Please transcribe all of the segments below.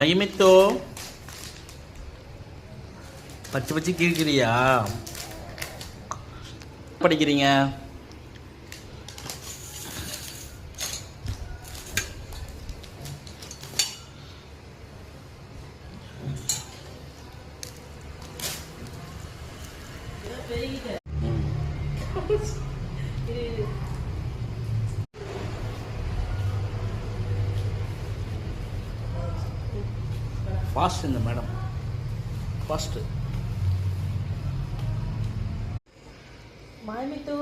ஐமித்தோ பச்சை பச்சை கிழிக்கிறியா? படிக்கிறீங்க? ஃபாஸ்ட் இந்த மேடம் ஃபாஸ்ட்டு. மாமித்து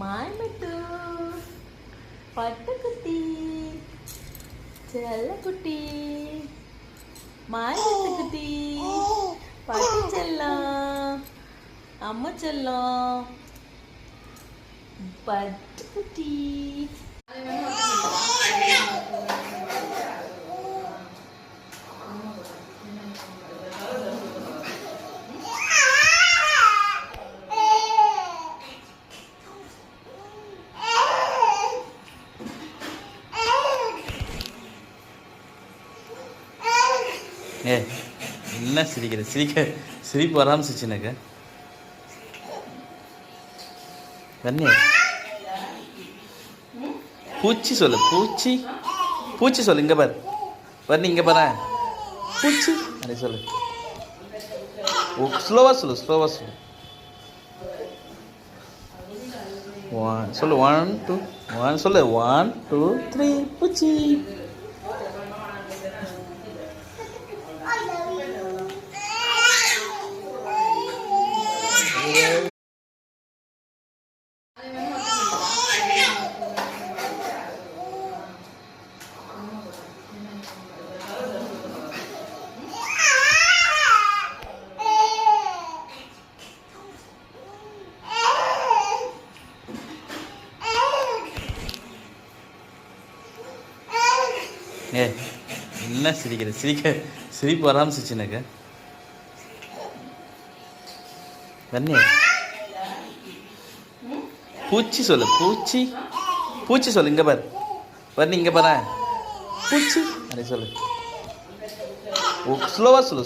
மாமித்து பட்டுக்குட்டி செல்லக்குட்டி மாமித்துக்குட்டி பட்டு செல்லம் அம்மா செல்லம் பட்டுக்குட்டி. ஏ என்ன சிரிப்பு வராமல் சிரிச்சுனாக்க கண்ணே பூச்சி சொல்லு. பூச்சி சொல்லு. இங்கே பாரு வர்ணி, இங்கே பாரு பூச்சி அப்படி சொல்லு. ஸ்லோவாக சொல்லு. சொல்லு 1 2 1 சொல்லு 1 2 3 பூச்சி. ஏ என்ன சிரிப்பு வராமல் சிரிச்சுனாக்க கண்ணே பூச்சி சொல்லு. பூச்சி சொல்லு. இங்கே பாரு வர்ணி, இங்கே பாரு பூச்சி அப்படி சொல்லு. ஸ்லோவாக சொல்லு.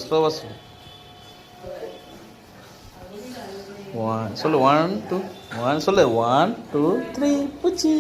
சொல்லு 1 2 1 சொல்லு 1 2 3 பூச்சி.